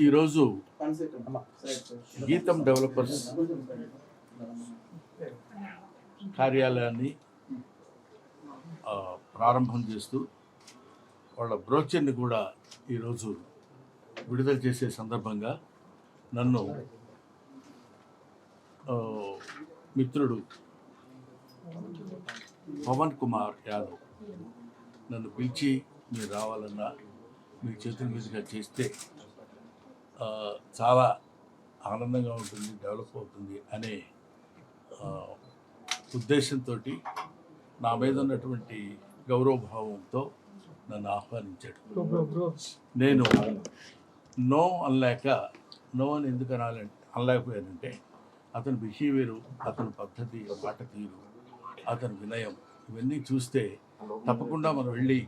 ఈరోజు గీతం డెవలపర్స్ కార్యాలయాన్ని ప్రారంభం చేస్తూ వాళ్ళ బ్రోచర్ని కూడా ఈరోజు విడుదల చేసే సందర్భంగా నన్ను మిత్రుడు పవన్ కుమార్ యాదవ్ నన్ను పిలిచి మీరు రావాలన్నా మీ చేతుల మీదుగా చేస్తే చాలా ఆనందంగా ఉంటుంది, డెవలప్ అవుతుంది అనే ఉద్దేశంతో నా మీద ఉన్నటువంటి గౌరవభావంతో నన్ను ఆహ్వానించాడు. నేను నో అని ఎందుకు అనలేకపోయానంటే అతని బిహేవియరు, అతని పద్ధతి, మాట తీరు, అతని వినయం ఇవన్నీ చూస్తే తప్పకుండా మనం వెళ్ళి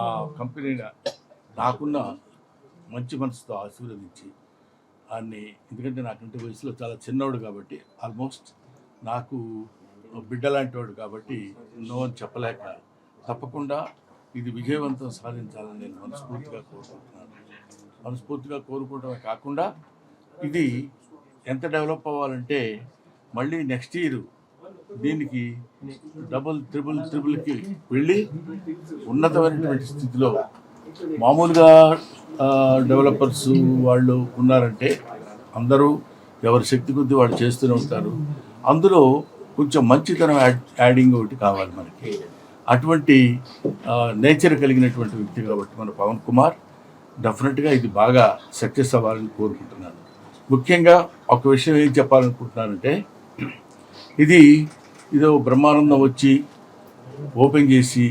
ఆ కంపెనీని నాకున్న మంచి మనసుతో ఆశీర్వదించి అన్ని, ఎందుకంటే నాకంటే వయసులో చాలా చిన్నవాడు కాబట్టి, ఆల్మోస్ట్ నాకు బిడ్డ లాంటి వాడు కాబట్టి నో అని చెప్పలేక తప్పకుండా ఇది విజయవంతం సాధించాలని నేను మనస్ఫూర్తిగా కోరుకోవడమే కాకుండా ఇది ఎంత డెవలప్ అవ్వాలంటే మళ్ళీ నెక్స్ట్ ఇయర్ దీనికి డబుల్ త్రిబుల్కి వెళ్ళి ఉన్నతమైనటువంటి స్థితిలో, మామూలుగా డెవలపర్స్ వాళ్ళు ఉన్నారంటే అందరూ ఎవరి శక్తి కొద్దీ వాళ్ళు చేస్తూనే ఉంటారు. అందులో కొంచెం మంచితనం యాడింగ్ ఒకటి కావాలి మనకి. అటువంటి నేచర్ కలిగినటువంటి వ్యక్తి కాబట్టి మన పవన్ కుమార్ డెఫినెట్గా ఇది బాగా సక్సెస్ అవ్వాలని కోరుకుంటున్నాను. ముఖ్యంగా ఒక విషయం ఏం చెప్పాలనుకుంటున్నానంటే, ఇదో బ్రహ్మానందం వచ్చి ఓపెన్ చేసి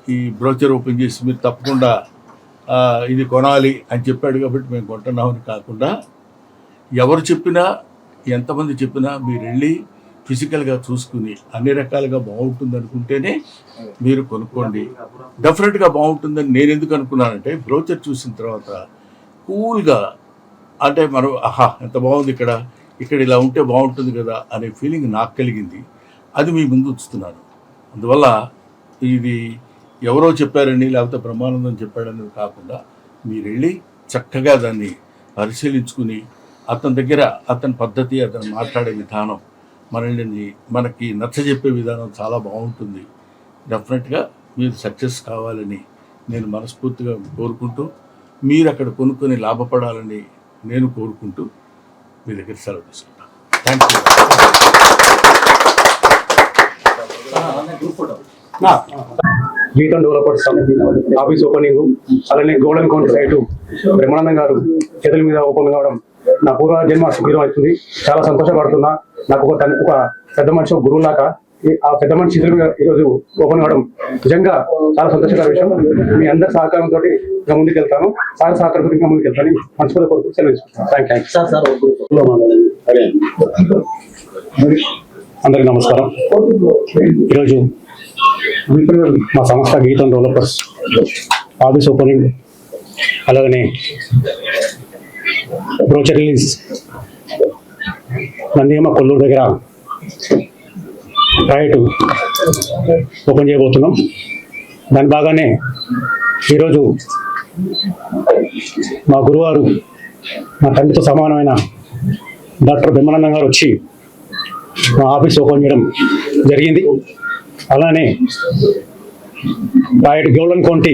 ఈ బ్రోచర్ ఓపెన్ చేసి మీరు తప్పకుండా ఇది కొనాలి అని చెప్పాడు కాబట్టి మేము కొంటున్నామని కాకుండా, ఎవరు చెప్పినా ఎంతమంది చెప్పినా మీరు వెళ్ళి ఫిజికల్గా చూసుకుని అన్ని రకాలుగా బాగుంటుంది అనుకుంటేనే మీరు కొనుక్కోండి. డెఫినెట్గా బాగుంటుందని నేను ఎందుకు అనుకున్నానంటే, బ్రోచర్ చూసిన తర్వాత కూల్గా, అంటే మనం ఎంత బాగుంది ఇక్కడ ఇలా ఉంటే బాగుంటుంది కదా అనే ఫీలింగ్ నాకు కలిగింది. అది మీ ముందు ఉంచుతున్నాను. అందువల్ల ఇది ఎవరో చెప్పారని లేకపోతే బ్రహ్మానందం చెప్పాడని కాకుండా మీరు వెళ్ళి చక్కగా దాన్ని పరిశీలించుకుని అతని దగ్గర అతని పద్ధతి, అతను మాట్లాడే విధానం, మనకి నచ్చజెప్పే విధానం చాలా బాగుంటుంది. డెఫినెట్గా మీరు సక్సెస్ కావాలని నేను మనస్ఫూర్తిగా కోరుకుంటూ, మీరు అక్కడ కొనుక్కొని లాభపడాలని నేను కోరుకుంటూ మీ దగ్గర సెలవు తీసుకుంటాను. Thank you. గీతం డెవలపర్స్ ఆఫీస్ ఓపెనింగ్, అలానే గోల్డెన్ కౌంటర్ సైటు బ్రహ్మానందం గారు చేతుల మీద ఓపెన్ కావడం నా పూర్వ జన్మ సుఖీరం అవుతుంది. చాలా సంతోషపడుతున్నా. నాకు ఒక పెద్ద మనిషి, ఒక గురువు లాగా ఆ పెద్ద మనిషి చేతుల మీద ఈరోజు ఓపెన్ కావడం నిజంగా చాలా సంతోషకర విషయం. మీ అందరి సహకారంతో ఇంకా ముందుకు వెళ్తాను. సార్ సహకారంతో ఇంకా ముందుకు వెళ్తాను. మనస్ఫూర్తి కోరుకుంటూ సెలవు తీసుకుంటాను. అందరికీ నమస్కారం. ఈరోజు మా సంస్థ గీతం డెవలపర్స్ ఆఫీస్ ఓపెనింగ్, అలాగనే బ్రోచర్ రిలీజ్ నందిగమ్మ కొల్లూరు దగ్గర రైట్ ఓపెన్ చేయబోతున్నాం. దాని బాగానే ఈరోజు మా గురువారు, మా తండ్రితో సమానమైన డాక్టర్ బ్రహ్మానందం గారు వచ్చి మా ఆఫీస్ ఓపెన్ చేయడం జరిగింది. అలానే రాయట్ గోల్డెన్ కౌంటీ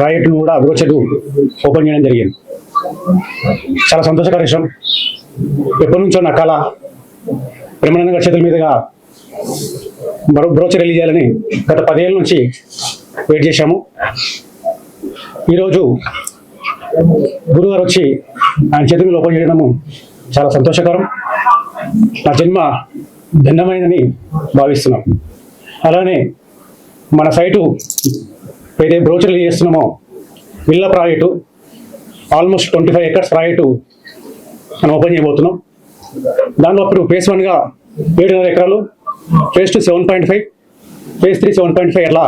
రాయట్ను కూడా బ్రోచర్ ఓపెన్ చేయడం జరిగింది. చాలా సంతోషకర విషయం. ఎప్పటి నుంచో నా కళ బ్రహ్మానందం గారి చేతుల మీదుగా మరో బ్రోచర్ రిలీజ్ చేయాలని గత 10 ఏళ్ళ నుంచి వెయిట్ చేశాము. ఈరోజు గురువారు వచ్చి ఆయన చేతుల మీద ఓపెన్ చేయడము చాలా సంతోషకరం. నా జన్మ ధన్యమైనదని భావిస్తున్నాం. అలానే మన సైటు ఏదైతే బ్రోచర్ రిలీజ్ చేస్తున్నామో villa project, almost 25 acres project మనం ఓపెన్ చేయబోతున్నాం. దానిలో అప్పుడు ఫేజ్ 1గా 7.5 ఎకరాలు, ఫేజ్ 2 7.5, ఫేజ్ 3 7.5 అట్లా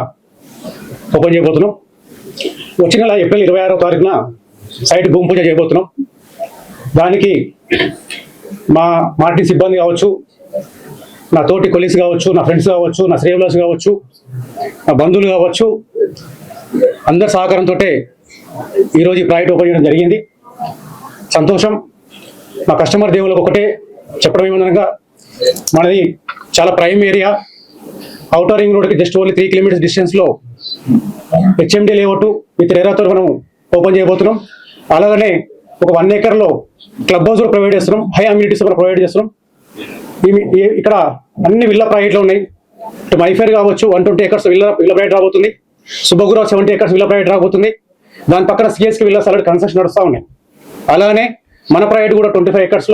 ఓపెన్ చేయబోతున్నాం. వచ్చిన నెల ఏప్రిల్ 26వ తారీఖున సైట్ భూమి పూజ చేయబోతున్నాం. దానికి మా మార్కెటింగ్ సిబ్బంది కావచ్చు, నా తోటి కొలీగ్స్ కావచ్చు, నా ఫ్రెండ్స్ కావచ్చు, నా శ్రేయబులర్స్ కావచ్చు, నా బంధువులు కావచ్చు, అందరి సహకారంతో ఈరోజు ఈ ప్రాజెక్ట్ ఓపెన్ చేయడం జరిగింది. సంతోషం. మా కస్టమర్ దేవులకు ఒకటే చెప్పడం ఏమనగా, మనది చాలా ప్రైమ్ ఏరియా, అవుటర్ రింగ్ రోడ్కి జస్ట్ ఓన్లీ 3 కిలోమీటర్స్ డిస్టెన్స్లో హెచ్ఎండి లేఅవుట్ విత్ రేరాతో మనం ఓపెన్ చేయబోతున్నాం. అలాగనే ఒక 1 acre క్లబ్ హౌస్ కూడా ప్రొవైడ్ చేస్తున్నాం, హై అమ్యూనిటీస్ కూడా ప్రొవైడ్ చేస్తున్నాం. ఇక్కడ అన్ని విల్లా ప్రాజెక్టులు ఉన్నాయి. మైఫేర్ కావచ్చు 120 acres విల్లా ప్రాజెక్ట్ రాబోతుంది. సుబ్బగురావు 70 acres విల్లా ప్రాజెక్ట్ రాబోతుంది. దాని పక్కన సిఎస్కి విల్లా ఆల్రెడీ కన్స్ట్రక్షన్ నడుస్తూ ఉన్నాయి. అలానే మన ప్రాజెక్ట్ కూడా 25 acres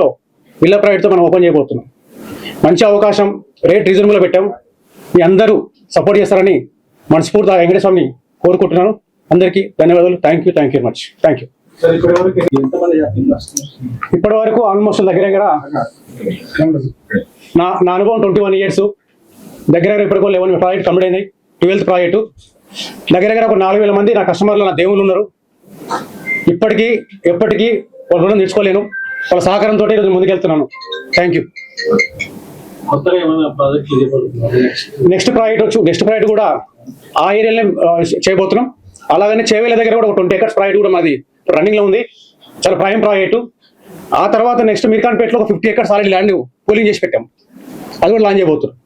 విల్లా ప్రాజెక్ట్తో మనం ఓపెన్ చేయబోతున్నాం. మంచి అవకాశం, రేట్ రీజనబుల్గా పెట్టాం. మీ అందరూ సపోర్ట్ చేస్తారని మనస్ఫూర్తిగా వెంకటేశ్వరని కోరుకుంటున్నాను. అందరికీ ధన్యవాదాలు. Thank you very much. Thank you. ఇప్పటి వరకు ఆల్మోస్ట్ దగ్గర నా అనుభవం 21 years. దగ్గర ఇప్పటికో 11 ప్రాజెక్ట్ కంప్లీట్ అయినాయి. 12th project. దగ్గర ఒక 4,000 మంది నా కస్టమర్లు, నా దేవుళ్ళు ఉన్నారు. ఇప్పటికీ ఎప్పటికీ వాళ్ళ రుణం తెచ్చుకోలేను. వాళ్ళ సహకారంతో ఈరోజు ముందుకెళ్తున్నాను. Thank you. నెక్స్ట్ ప్రాజెక్ట్ కూడా ఆ ఏరియాలో చేయబోతున్నాం. అలాగనే చేవేల దగ్గర కూడా ఒక 20 acres ప్రాజెక్ట్ కూడా మాది రన్నింగ్ లో ఉంది. చాలా ప్రైమ్ ప్రాజెక్టు. ఆ తర్వాత నెక్స్ట్ మీర్ఖాన్పేటలో ఒక 50 acres ఆల్రెడీ ల్యాండ్ కూలింగ్ చేసి పెట్టాం. అది కూడా లాంచ్ చేయబోతున్నాం.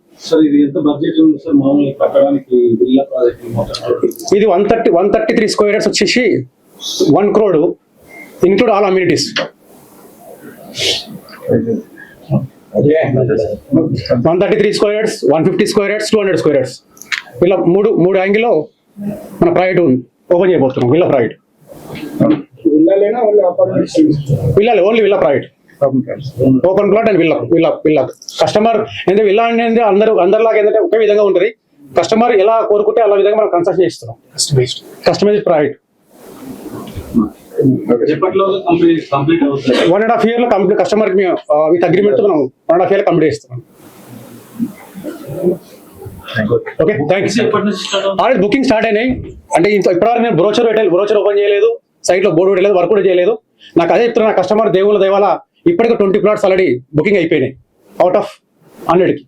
ఇది 133 square yards వచ్చేసి 1 crore include all amenities. 133 square yards, 150 square yards, 200 square yards ఇలా మూడు యాంగిల్లో మన ప్రాజెక్ట్ ఓపెన్ చేయబోతున్నాం. విల్లా ప్రాజెక్ట్, విల్లాలే, only villa project, open plot and villa. Customer అంటే విల్లా అనేది అందరిలాగా ఏంటంటే ఒకే విధంగా ఉంటుంది. కస్టమర్ ఎలా కోరుకుంటే అలా విధంగా మనం కన్స్ట్రక్షన్ చేస్తున్నాం. Customized project 1.5 year complete. Customer with agreement మనం 1.5 year కంప్లీట్ చేస్తున్నాం. Okay, thanks. Already booking start అయినాయి. అంటే ఇప్పటివరకు నేను బ్రోచర్ ఓపెన్ చేయలేదు, సైట్ లో బోర్డు పెట్టలేదు, వర్క్ కూడా చేయలేదు. నాకు అదే చెప్తున్నా, కస్టమర్ దేవుళ్ళ దేవాల ఇప్పటికే 20 plots ఆల్రెడీ బుకింగ్ అయిపోయినాయి అవుట్ ఆఫ్ 100కి.